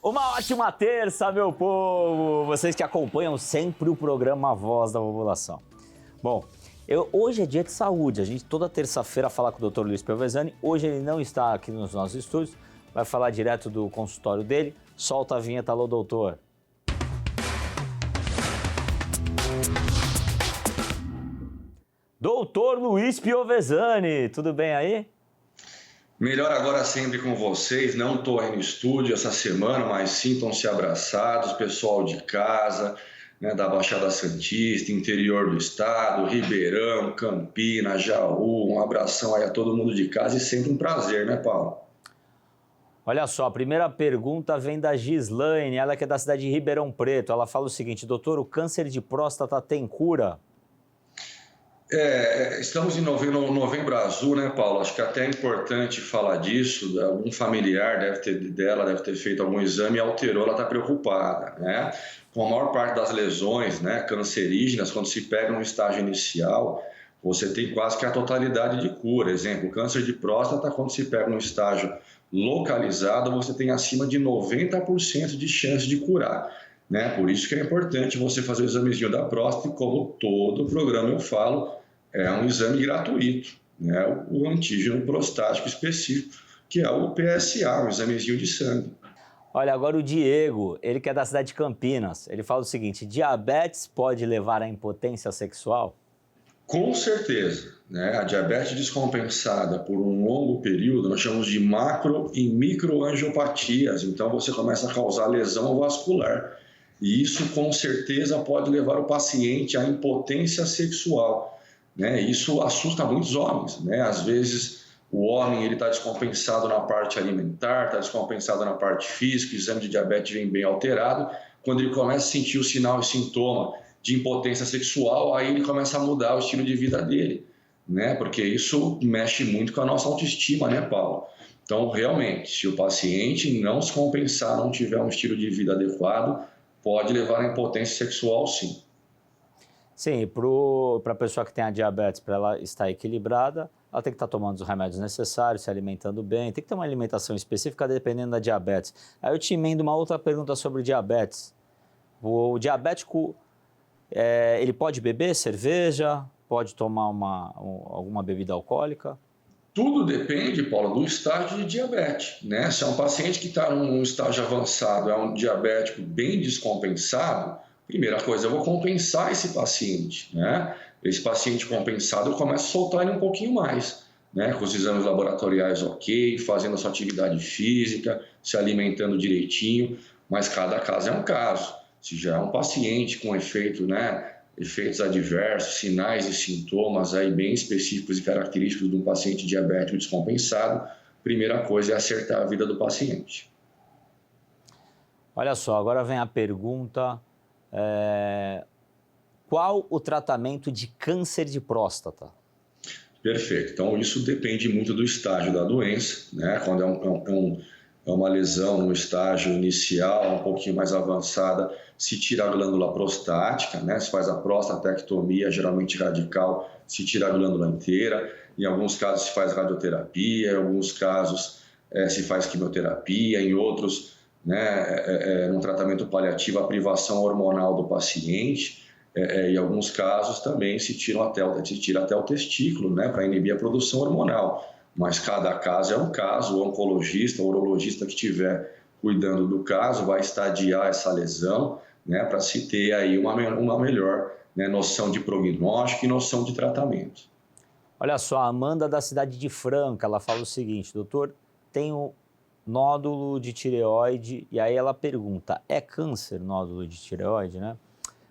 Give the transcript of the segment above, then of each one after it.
Uma ótima terça, meu povo! Vocês que acompanham sempre o programa Voz da População. Bom, hoje é dia de saúde. A gente toda terça-feira fala com o Dr. Luiz Piovesani. Hoje ele não está aqui nos nossos estúdios, vai falar direto do consultório dele. Solta a vinheta, alô, doutor. Doutor Luiz Piovesani, tudo bem aí? Melhor agora sempre com vocês, não estou aí no estúdio essa semana, mas sintam-se abraçados, pessoal de casa, né, da Baixada Santista, interior do estado, Ribeirão, Campinas, Jaú, um abração aí a todo mundo de casa e sempre um prazer, né, Paulo? Olha só, a primeira pergunta vem da Gislaine, ela que é da cidade de Ribeirão Preto. Ela fala o seguinte: doutor, o câncer de próstata tem cura? Estamos em novembro azul, né, Paulo? Acho que até é importante falar disso. Algum familiar deve ter feito algum exame e alterou, ela está preocupada, né? Com a maior parte das lesões, né, cancerígenas, quando se pega no estágio inicial, você tem quase que a totalidade de cura. Exemplo, câncer de próstata, quando se pega no estágio localizado, você tem acima de 90% de chance de curar, né? Por isso que é importante você fazer o examezinho da próstata, e como todo programa eu falo, é um exame gratuito, né? O antígeno prostático específico, que é o PSA, um examezinho de sangue. Olha, agora o Diego, ele que é da cidade de Campinas, ele fala o seguinte: diabetes pode levar à impotência sexual? Com certeza, né? A diabetes descompensada por um longo período, nós chamamos de macro e microangiopatias, então você começa a causar lesão vascular. E isso com certeza pode levar o paciente à impotência sexual, né? Isso assusta muitos homens, né? Às vezes o homem ele está descompensado na parte alimentar, está descompensado na parte física, o exame de diabetes vem bem alterado. Quando ele começa a sentir o sinal e sintoma de impotência sexual, aí ele começa a mudar o estilo de vida dele, né? Porque isso mexe muito com a nossa autoestima, né, Paulo? Então, realmente, se o paciente não se compensar, não tiver um estilo de vida adequado, pode levar à impotência sexual, sim. Sim, para a pessoa que tem a diabetes, para ela estar equilibrada, ela tem que estar tomando os remédios necessários, se alimentando bem, tem que ter uma alimentação específica dependendo da diabetes. Aí eu te emendo uma outra pergunta sobre diabetes. O diabético, ele pode beber cerveja, pode tomar alguma bebida alcoólica? Tudo depende, Paulo, do estágio de diabetes, né? Se é um paciente que está num estágio avançado, é um diabético bem descompensado, primeira coisa, eu vou compensar esse paciente, né? Esse paciente compensado, eu começo a soltar ele um pouquinho mais, né? Com os exames laboratoriais ok, fazendo a sua atividade física, se alimentando direitinho, mas cada caso é um caso. Se já é um paciente com efeito, né? Efeitos adversos, sinais e sintomas aí bem específicos e característicos de um paciente diabético descompensado, primeira coisa é acertar a vida do paciente. Olha só, agora vem a pergunta, qual o tratamento de câncer de próstata? Perfeito, então isso depende muito do estágio da doença, né? Quando é uma lesão no estágio inicial, um pouquinho mais avançada, se tira a glândula prostática, né? Se faz a prostatectomia, geralmente radical, se tira a glândula inteira. Em alguns casos se faz radioterapia, em alguns casos se faz quimioterapia, em outros, né, num tratamento paliativo, a privação hormonal do paciente. Em alguns casos também se tira até o testículo, né, para inibir a produção hormonal. Mas cada caso é um caso, o oncologista, o urologista que estiver cuidando do caso vai estadiar essa lesão, né, para se ter aí uma melhor, né, noção de prognóstico e noção de tratamento. Olha só, a Amanda da cidade de Franca, ela fala o seguinte: doutor, tenho nódulo de tireoide, e aí ela pergunta, é câncer nódulo de tireoide, né?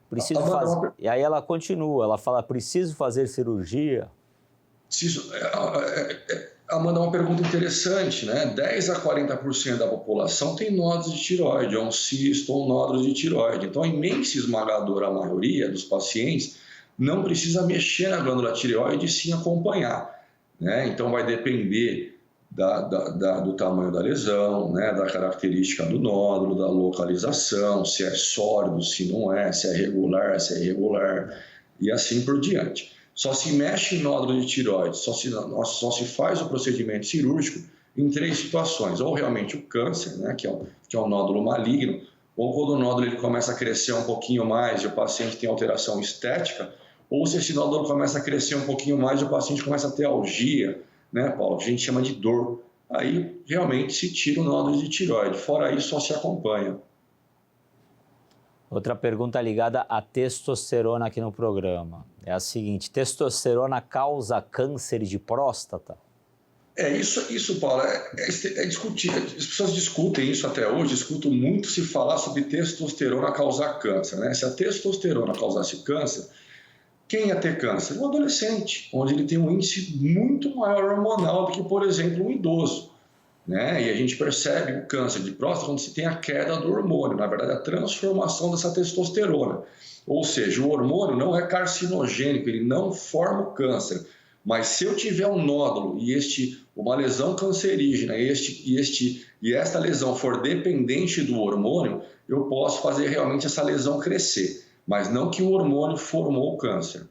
Preciso fazer... E aí ela continua, ela fala, preciso fazer cirurgia? Amanda, é uma pergunta interessante, né? 10 a 40% da população tem nódulos de tireoide, ou um cisto ou nódulos de tireoide. Então, a imensa esmagadora maioria dos pacientes não precisa mexer na glândula tireoide e sim acompanhar, né? Então, vai depender do tamanho da lesão, né? Da característica do nódulo, da localização, se é sólido, se não é, se é regular, se é irregular, e assim por diante. Só se mexe em nódulo de tireoide, só se faz o procedimento cirúrgico em 3 situações. Ou realmente o câncer, né, que é um nódulo maligno, ou quando o nódulo ele começa a crescer um pouquinho mais e o paciente tem alteração estética, ou se esse nódulo começa a crescer um pouquinho mais e o paciente começa a ter algia, né, Paulo, que a gente chama de dor. Aí realmente se tira o nódulo de tireoide. Fora isso, só se acompanha. Outra pergunta ligada à testosterona aqui no programa. É a seguinte: testosterona causa câncer de próstata? Isso, Paulo, é discutido. As pessoas discutem isso até hoje, escuto muito se falar sobre testosterona causar câncer, né? Se a testosterona causasse câncer, quem ia ter câncer? O adolescente, onde ele tem um índice muito maior hormonal do que, por exemplo, um idoso, né? E a gente percebe o câncer de próstata quando se tem a queda do hormônio, na verdade, a transformação dessa testosterona. Ou seja, o hormônio não é carcinogênico, ele não forma o câncer. Mas se eu tiver um nódulo e uma lesão cancerígena e esta lesão for dependente do hormônio, eu posso fazer realmente essa lesão crescer, mas não que o hormônio formou o câncer.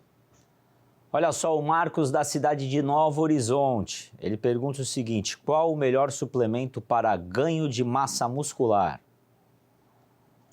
Olha só, o Marcos da cidade de Novo Horizonte, ele pergunta o seguinte: qual o melhor suplemento para ganho de massa muscular?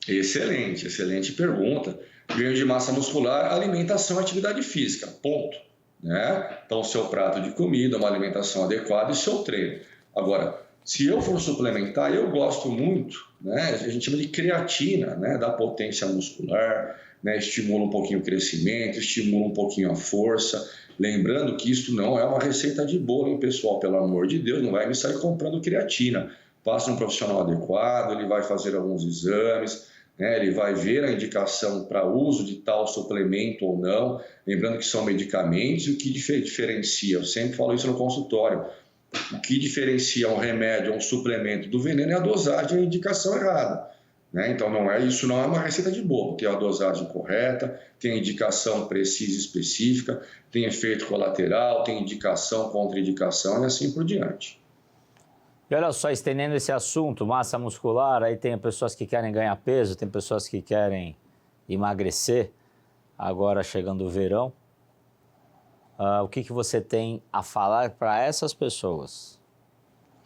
Excelente pergunta. Ganho de massa muscular, alimentação e atividade física, ponto. Né? Então, o seu prato de comida, uma alimentação adequada e o seu treino. Agora, se eu for suplementar, eu gosto muito, né? A gente chama de creatina, né? Da potência muscular, né? Estimula um pouquinho o crescimento, estimula um pouquinho a força. Lembrando que isso não é uma receita de bolo, hein, pessoal? Pelo amor de Deus, não vai me sair comprando creatina. Passa um profissional adequado, ele vai fazer alguns exames, né? Ele vai ver a indicação para uso de tal suplemento ou não. Lembrando que são medicamentos e o que diferencia, eu sempre falo isso no consultório, o que diferencia um remédio ou um suplemento do veneno é a dosagem e a indicação errada. Né? Então, isso não é uma receita de bolo. Tem a dosagem correta, tem a indicação precisa e específica, tem efeito colateral, tem indicação, contraindicação e assim por diante. E olha só, estendendo esse assunto, massa muscular, aí tem pessoas que querem ganhar peso, tem pessoas que querem emagrecer, agora chegando o verão. O que você tem a falar para essas pessoas?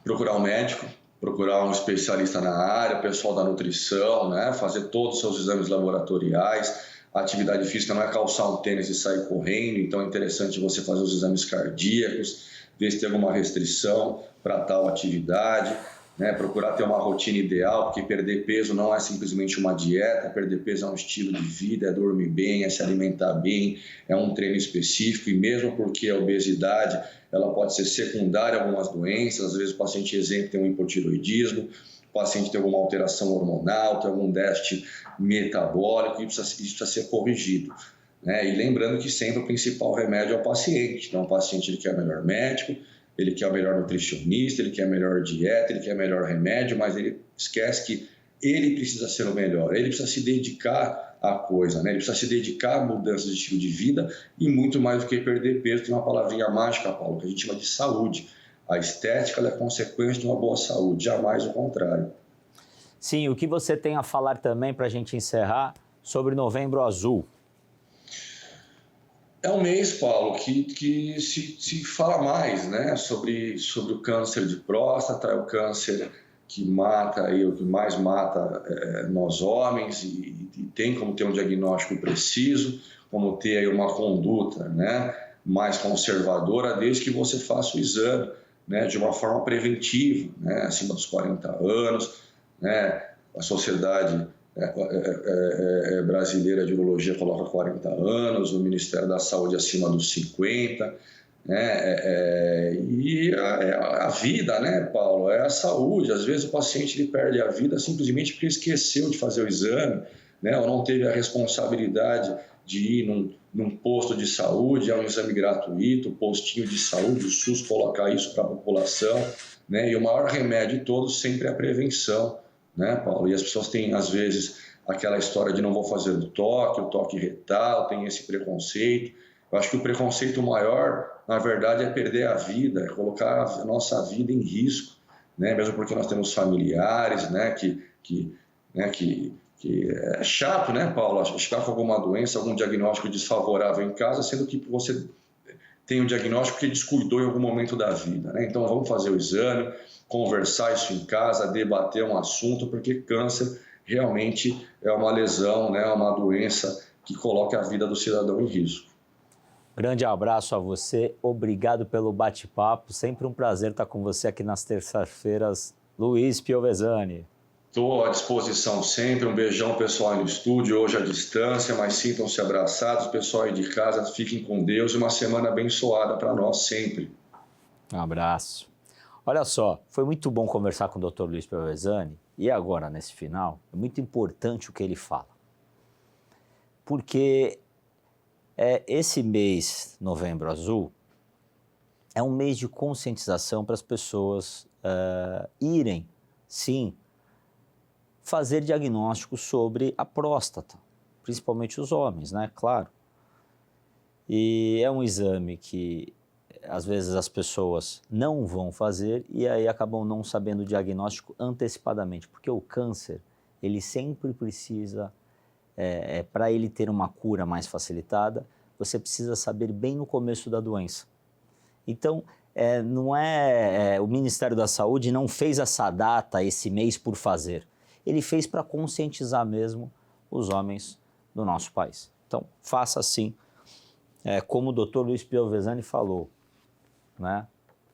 Procurar um médico, procurar um especialista na área, pessoal da nutrição, né? Fazer todos os seus exames laboratoriais. A atividade física não é calçar um tênis e sair correndo, então é interessante você fazer os exames cardíacos, ver se tem alguma restrição para tal atividade, né? Procurar ter uma rotina ideal, porque perder peso não é simplesmente uma dieta, perder peso é um estilo de vida, é dormir bem, é se alimentar bem, é um treino específico, e mesmo porque a obesidade ela pode ser secundária a algumas doenças, às vezes o paciente, exemplo, tem um hipotiroidismo, o paciente tem alguma alteração hormonal, tem algum déficit metabólico, e isso precisa ser corrigido. Né? E lembrando que sempre o principal remédio é o paciente, então o paciente ele quer o melhor médico, ele quer o melhor nutricionista, ele quer a melhor dieta, ele quer o melhor remédio, mas ele esquece que ele precisa ser o melhor, ele precisa se dedicar à coisa, né? Ele precisa se dedicar a mudanças de estilo de vida e muito mais do que perder peso. Tem uma palavrinha mágica, Paulo, que a gente chama de saúde. A estética é consequência de uma boa saúde, jamais o contrário. Sim, o que você tem a falar também para a gente encerrar sobre Novembro Azul? É um mês, Paulo, que se fala mais, né, sobre o câncer de próstata, é o câncer que mata, o que mais mata nós homens, e tem como ter um diagnóstico preciso, como ter aí uma conduta, né, mais conservadora, desde que você faça o exame, né, de uma forma preventiva, né, acima dos 40 anos, né, a sociedade brasileira de urologia coloca 40 anos, o Ministério da Saúde acima dos 50, né? E a vida, né, Paulo, é a saúde. Às vezes o paciente ele perde a vida simplesmente porque esqueceu de fazer o exame, né, ou não teve a responsabilidade de ir num posto de saúde, é um exame gratuito, postinho de saúde, o SUS colocar isso para a população, né? E o maior remédio de todos sempre é a prevenção, né, Paulo? E as pessoas têm, às vezes, aquela história de não vou fazer o toque retal, tem esse preconceito. Eu acho que o preconceito maior, na verdade, é perder a vida, é colocar a nossa vida em risco, né? Mesmo porque nós temos familiares, né, que é chato, né, Paulo? Ficar com alguma doença, algum diagnóstico desfavorável em casa, sendo que você tem o diagnóstico porque descuidou em algum momento da vida, né? Então vamos fazer o exame, conversar isso em casa, debater um assunto, porque câncer realmente é uma lesão, né? Uma doença que coloca a vida do cidadão em risco. Grande abraço a você, obrigado pelo bate-papo, sempre um prazer estar com você aqui nas terças-feiras, Luiz Piovesani. Estou à disposição sempre, um beijão pessoal aí no estúdio, hoje à distância, mas sintam-se abraçados, pessoal aí de casa, fiquem com Deus e uma semana abençoada para nós sempre. Um abraço. Olha só, foi muito bom conversar com o Dr. Luiz Piovesani e agora, nesse final, é muito importante o que ele fala. Porque esse mês, Novembro Azul, é um mês de conscientização para as pessoas irem, sim, fazer diagnóstico sobre a próstata, principalmente os homens, né? Claro. E é um exame que às vezes as pessoas não vão fazer e aí acabam não sabendo o diagnóstico antecipadamente, porque o câncer, ele sempre precisa, para ele ter uma cura mais facilitada, você precisa saber bem no começo da doença. Então, o Ministério da Saúde não fez essa data, esse mês por fazer. Ele fez para conscientizar mesmo os homens do nosso país. Então, faça assim, como o Dr. Luiz Piovesani falou, né?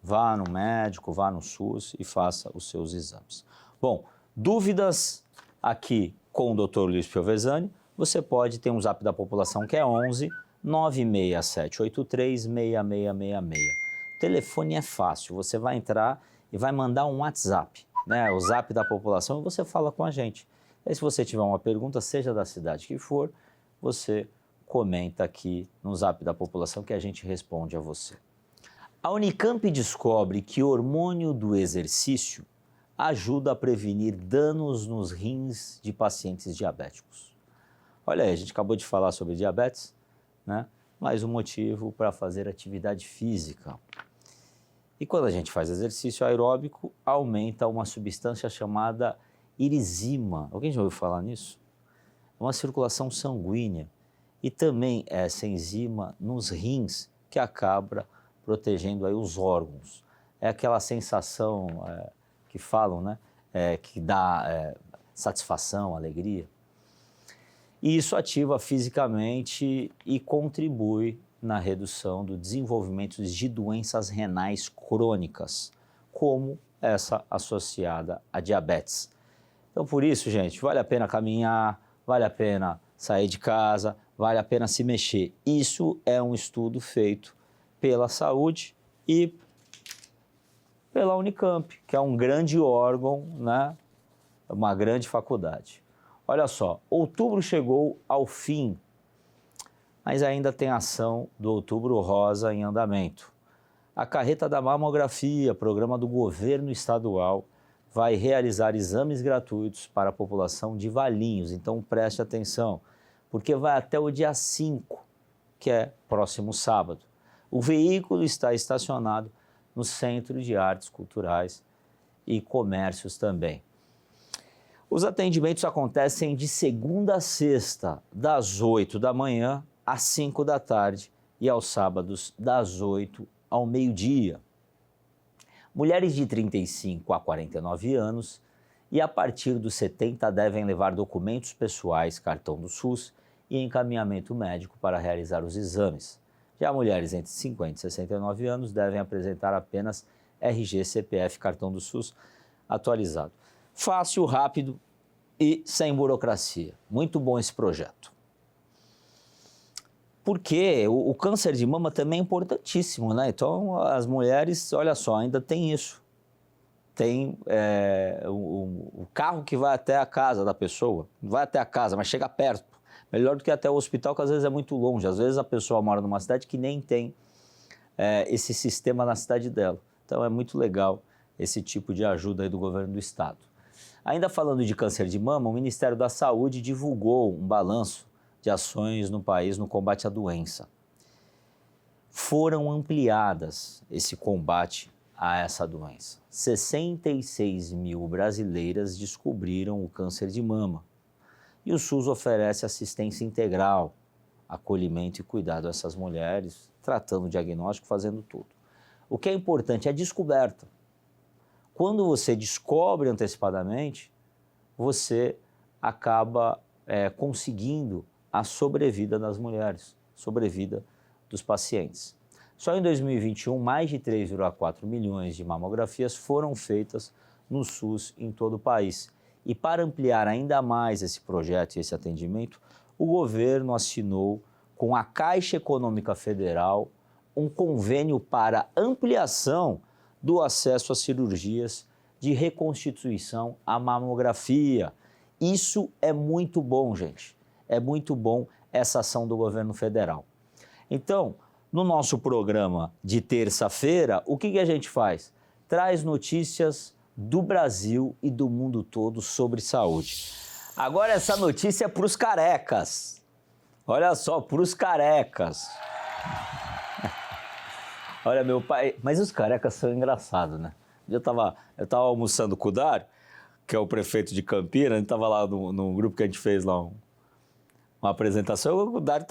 Vá no médico, vá no SUS e faça os seus exames. Bom, dúvidas aqui com o Dr. Luiz Piovesani, você pode ter um zap da população que é 11 96783 6666. O telefone é fácil, você vai entrar e vai mandar um WhatsApp, né? O zap da população, e você fala com a gente. E se você tiver uma pergunta, seja da cidade que for, você comenta aqui no zap da população que a gente responde a você. A Unicamp descobre que o hormônio do exercício ajuda a prevenir danos nos rins de pacientes diabéticos. Olha aí, a gente acabou de falar sobre diabetes, né? Mais um motivo para fazer atividade física. E quando a gente faz exercício aeróbico, aumenta uma substância chamada irisima. Alguém já ouviu falar nisso? É uma circulação sanguínea. E também essa enzima nos rins que acaba protegendo aí os órgãos. É aquela sensação que falam, né? Que dá satisfação, alegria. E isso ativa fisicamente e contribui na redução do desenvolvimento de doenças renais crônicas, como essa associada à diabetes. Então, por isso, gente, vale a pena caminhar, vale a pena sair de casa, vale a pena se mexer. Isso é um estudo feito pela saúde e pela Unicamp, que é um grande órgão, né? Uma grande faculdade. Olha só, outubro chegou ao fim, mas ainda tem ação do Outubro Rosa em andamento. A Carreta da Mamografia, programa do governo estadual, vai realizar exames gratuitos para a população de Valinhos. Então preste atenção, porque vai até o dia 5, que é próximo sábado. O veículo está estacionado no Centro de Artes Culturais e Comércios também. Os atendimentos acontecem de segunda a sexta, das 8 da manhã às 5 da tarde e aos sábados, das 8 ao meio-dia. Mulheres de 35 a 49 anos e a partir dos 70 devem levar documentos pessoais, cartão do SUS e encaminhamento médico para realizar os exames. Já mulheres entre 50 e 69 anos devem apresentar apenas RG, CPF, cartão do SUS atualizado. Fácil, rápido e sem burocracia. Muito bom esse projeto. Porque o câncer de mama também é importantíssimo, né? Então, as mulheres, olha só, ainda tem isso. Tem o carro que vai até a casa da pessoa, não vai até a casa, mas chega perto. Melhor do que até o hospital, que às vezes é muito longe. Às vezes a pessoa mora numa cidade que nem tem esse sistema na cidade dela. Então, é muito legal esse tipo de ajuda aí do governo do estado. Ainda falando de câncer de mama, o Ministério da Saúde divulgou um balanço de ações no país no combate à doença. Foram ampliadas esse combate a essa doença. 66 mil brasileiras descobriram o câncer de mama. E o SUS oferece assistência integral, acolhimento e cuidado a essas mulheres tratando o diagnóstico, fazendo tudo. O que é importante é a descoberta. Quando você descobre antecipadamente, você acaba conseguindo a sobrevida das mulheres, sobrevida dos pacientes. Só em 2021, mais de 3,4 milhões de mamografias foram feitas no SUS em todo o país. E para ampliar ainda mais esse projeto e esse atendimento, o governo assinou com a Caixa Econômica Federal um convênio para ampliação do acesso a cirurgias de reconstituição à mamografia. Isso é muito bom, gente. É muito bom essa ação do governo federal. Então, no nosso programa de terça-feira, o que a gente faz? Traz notícias do Brasil e do mundo todo sobre saúde. Agora essa notícia é para os carecas. Olha só, para os carecas. Olha, meu pai... Mas os carecas são engraçados, né? Eu tava almoçando com o Dário, que é o prefeito de Campinas, a gente estava lá no grupo que a gente fez lá uma apresentação, o Dário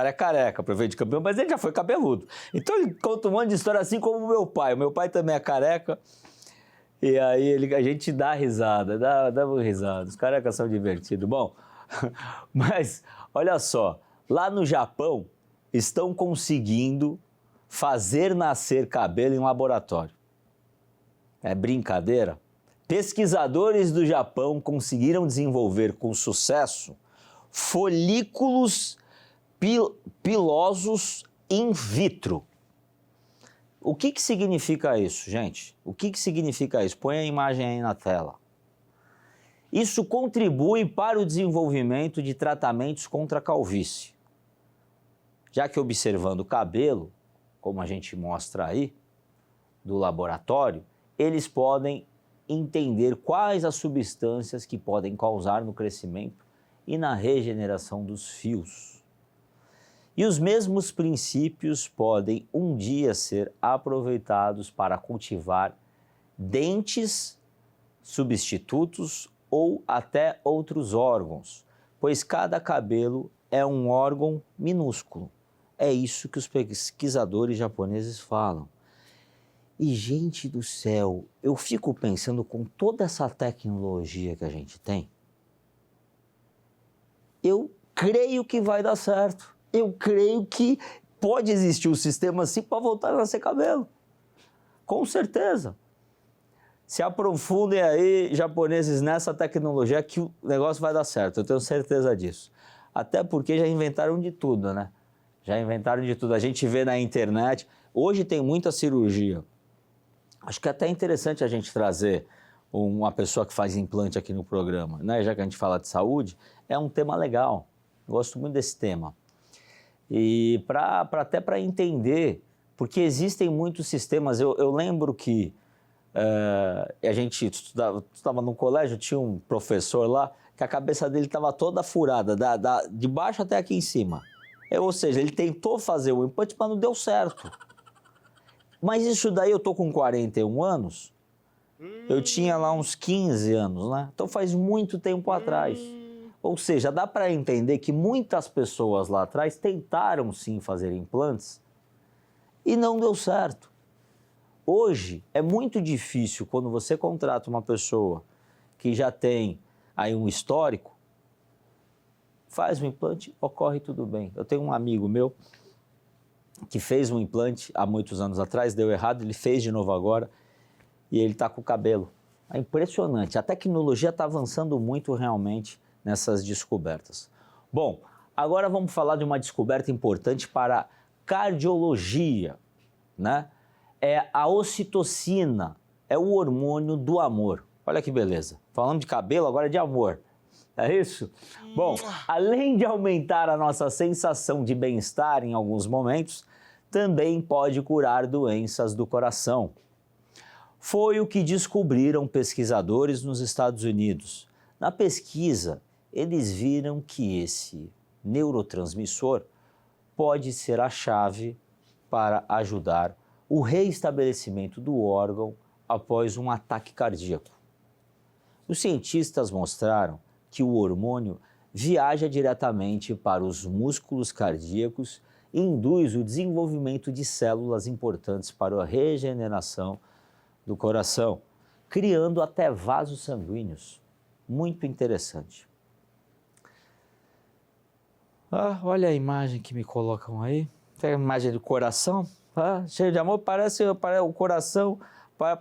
é careca, prefeito de Campinas, mas ele já foi cabeludo. Então ele conta um monte de história assim como o meu pai. O meu pai também é careca. E aí a gente dá risada, dá uma risada. Os carecas são divertidos. Bom, mas olha só, lá no Japão estão conseguindo fazer nascer cabelo em laboratório. É brincadeira? Pesquisadores do Japão conseguiram desenvolver com sucesso folículos pilosos in vitro. O que significa isso, gente? O que significa isso? Põe a imagem aí na tela. Isso contribui para o desenvolvimento de tratamentos contra a calvície. Já que observando o cabelo, como a gente mostra aí, do laboratório, eles podem entender quais as substâncias que podem causar no crescimento e na regeneração dos fios. E os mesmos princípios podem um dia ser aproveitados para cultivar dentes substitutos ou até outros órgãos, pois cada cabelo é um órgão minúsculo. É isso que os pesquisadores japoneses falam. E, gente do céu, eu fico pensando com toda essa tecnologia que a gente tem, eu creio que vai dar certo. Eu creio que pode existir um sistema assim para voltar a nascer cabelo. Com certeza. Se aprofundem aí, japoneses, nessa tecnologia que o negócio vai dar certo. Eu tenho certeza disso. Até porque já inventaram de tudo, né? Já inventaram de tudo. A gente vê na internet. Hoje tem muita cirurgia. Acho que é até interessante a gente trazer uma pessoa que faz implante aqui no programa, né? Já que a gente fala de saúde, é um tema legal. Gosto muito desse tema. E até para entender, porque existem muitos sistemas. Eu lembro que a gente estava no colégio, tinha um professor lá, que a cabeça dele estava toda furada, de baixo até aqui em cima. Ou seja, ele tentou fazer o implante, mas não deu certo. Mas isso daí, eu estou com 41 anos, eu tinha lá uns 15 anos, né? Então faz muito tempo atrás. Ou seja, dá para entender que muitas pessoas lá atrás tentaram sim fazer implantes e não deu certo. Hoje é muito difícil quando você contrata uma pessoa que já tem aí um histórico, faz um implante, ocorre tudo bem. Eu tenho um amigo meu que fez um implante há muitos anos atrás, deu errado, ele fez de novo agora e ele está com o cabelo. É impressionante, a tecnologia está avançando muito realmente nessas descobertas. Bom, agora vamos falar de uma descoberta importante para a cardiologia, né? É a ocitocina, é o hormônio do amor. Olha que beleza. Falando de cabelo, agora é de amor. É isso? Bom, além de aumentar a nossa sensação de bem-estar em alguns momentos, também pode curar doenças do coração. Foi o que descobriram pesquisadores nos Estados Unidos. Na pesquisa, eles viram que esse neurotransmissor pode ser a chave para ajudar o reestabelecimento do órgão após um ataque cardíaco. Os cientistas mostraram que o hormônio viaja diretamente para os músculos cardíacos e induz o desenvolvimento de células importantes para a regeneração do coração, criando até vasos sanguíneos. Muito interessante. Olha a imagem que me colocam aí. Tem a imagem do coração, cheio de amor, parece o coração,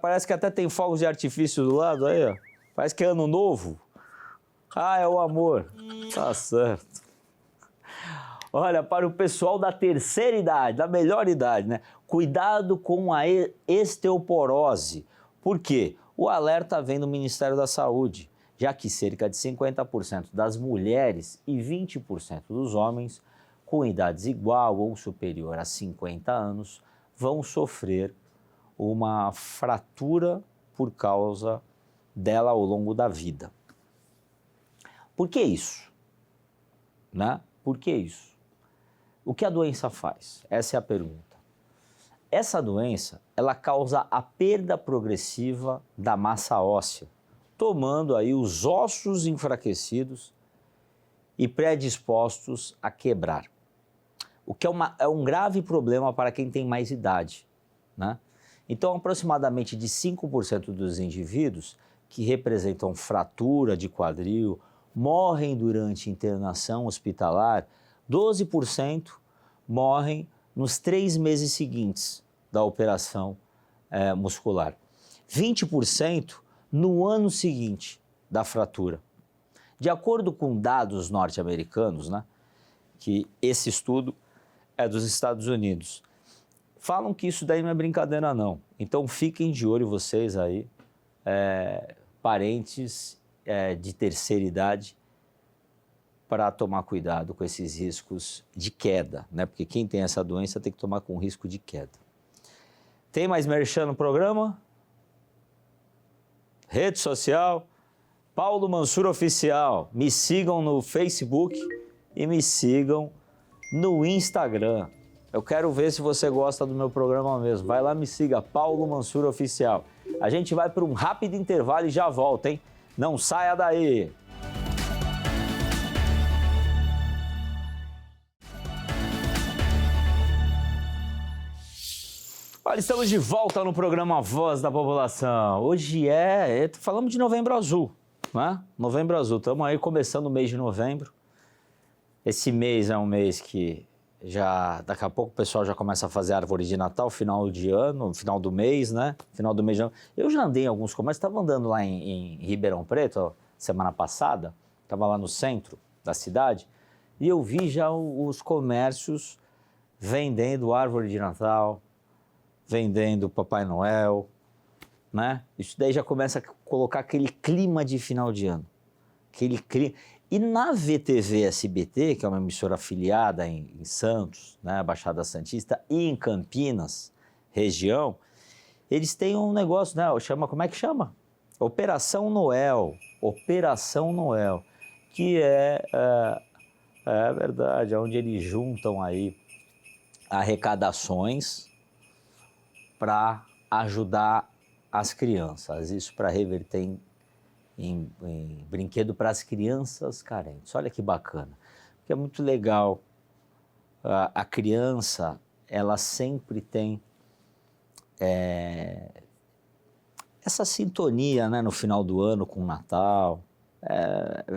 parece que até tem fogos de artifício do lado aí, ó. Parece que é ano novo. É o amor. Tá certo. Olha, para o pessoal da terceira idade, da melhor idade, né? Cuidado com a osteoporose. Por quê? O alerta vem do Ministério da Saúde, já que cerca de 50% das mulheres e 20% dos homens com idades igual ou superior a 50 anos vão sofrer uma fratura por causa dela ao longo da vida. Por que isso? Né? Por que isso? O que a doença faz? Essa é a pergunta. Essa doença, ela causa a perda progressiva da massa óssea, tomando aí os ossos enfraquecidos e predispostos a quebrar. O que é um grave problema para quem tem mais idade, né? Então, aproximadamente de 5% dos indivíduos que representam fratura de quadril morrem durante internação hospitalar, 12% morrem nos 3 meses seguintes da operação muscular, 20% no ano seguinte da fratura. De acordo com dados norte-americanos, né, que esse estudo é dos Estados Unidos, falam que isso daí não é brincadeira não. Então fiquem de olho vocês aí, parentes de terceira idade, para tomar cuidado com esses riscos de queda, né? Porque quem tem essa doença tem que tomar com risco de queda. Tem mais merchan no programa? Rede social, Paulo Mansur Oficial. Me sigam no Facebook e me sigam no Instagram. Eu quero ver se você gosta do meu programa mesmo. Vai lá, me siga, Paulo Mansur Oficial. A gente vai para um rápido intervalo e já volta, hein? Não saia daí! Olha, estamos de volta no programa Voz da População. Hoje falamos de Novembro Azul, né? Novembro Azul, estamos aí começando o mês de novembro. Esse mês é um mês que daqui a pouco o pessoal já começa a fazer árvore de Natal, final de ano, final do mês, né? Final do mês de ano. Eu já andei em alguns comércios, estava andando lá em Ribeirão Preto, ó, semana passada, estava lá no centro da cidade, e eu vi já os comércios vendendo árvore de Natal, vendendo Papai Noel, né? Isso daí já começa a colocar aquele clima de final de ano. Aquele clima. E na VTV SBT, que é uma emissora afiliada em Santos, né, Baixada Santista, e em Campinas, região, eles têm um negócio, né? Como é que chama? Operação Noel. Operação Noel. Que é verdade, onde eles juntam aí arrecadações para ajudar as crianças, isso para reverter em brinquedo para as crianças carentes. Olha que bacana, porque é muito legal, a criança, ela sempre tem essa sintonia, né, no final do ano com o Natal.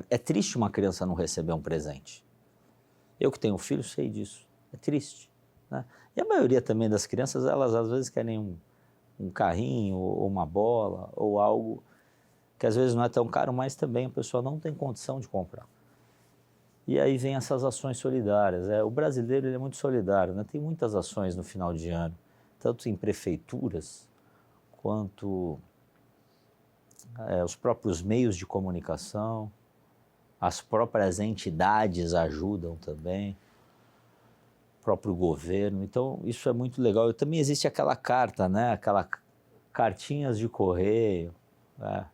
É triste uma criança não receber um presente. Eu que tenho filho sei disso, é triste, né? E a maioria também das crianças, elas às vezes querem um carrinho, ou uma bola, ou algo que às vezes não é tão caro, mas também a pessoa não tem condição de comprar. E aí vem essas ações solidárias. O brasileiro, ele é muito solidário, né? Tem muitas ações no final de ano, tanto em prefeituras, quanto os próprios meios de comunicação, as próprias entidades ajudam também, o próprio governo. Então, isso é muito legal. E também existe aquela carta, né? Aquela cartinhas de correio, né?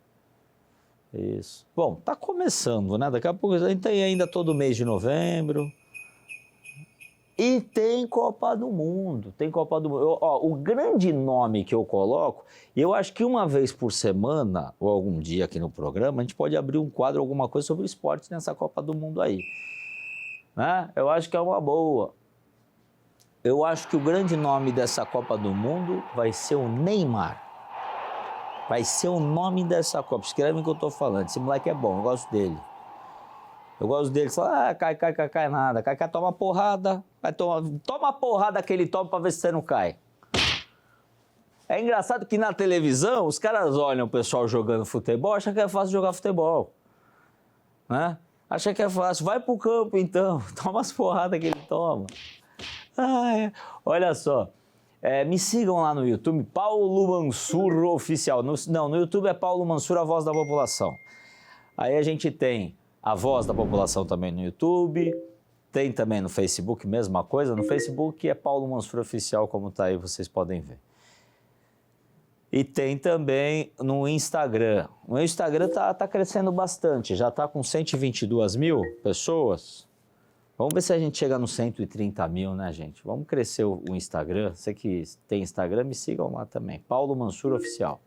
Isso. Bom, tá começando, né? Daqui a pouco a gente tem ainda todo mês de novembro. E tem Copa do Mundo, tem Copa do Mundo. O grande nome que eu coloco, eu acho que uma vez por semana, ou algum dia aqui no programa, a gente pode abrir um quadro, alguma coisa sobre esporte nessa Copa do Mundo aí, né? Eu acho que é uma boa. Eu acho que o grande nome dessa Copa do Mundo vai ser o Neymar. Vai ser o nome dessa Copa. Escreve o que eu tô falando. Esse moleque é bom, eu gosto dele. Eu gosto dele. Fala, cai nada. Cai, toma porrada. Toma a porrada que ele toma pra ver se você não cai. É engraçado que na televisão os caras olham o pessoal jogando futebol, acham que é fácil jogar futebol. Né? Acha que é fácil. Vai pro campo então, toma as porradas que ele toma. Olha só. Me sigam lá no YouTube, Paulo Mansur Oficial. No YouTube é Paulo Mansur, a voz da população. Aí a gente tem a voz da população também no YouTube, tem também no Facebook, mesma coisa. No Facebook é Paulo Mansur Oficial, como tá aí, vocês podem ver. E tem também no Instagram. O meu Instagram tá crescendo bastante, já tá com 122 mil pessoas. Vamos ver se a gente chega nos 130 mil, né, gente? Vamos crescer o Instagram. Você que tem Instagram, me sigam lá também. Paulo Mansur Oficial.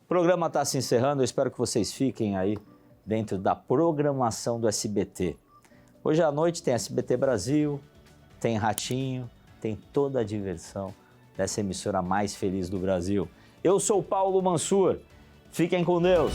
O programa está se encerrando, eu espero que vocês fiquem aí dentro da programação do SBT. Hoje à noite tem SBT Brasil, tem Ratinho, tem toda a diversão dessa emissora mais feliz do Brasil. Eu sou o Paulo Mansur. Fiquem com Deus.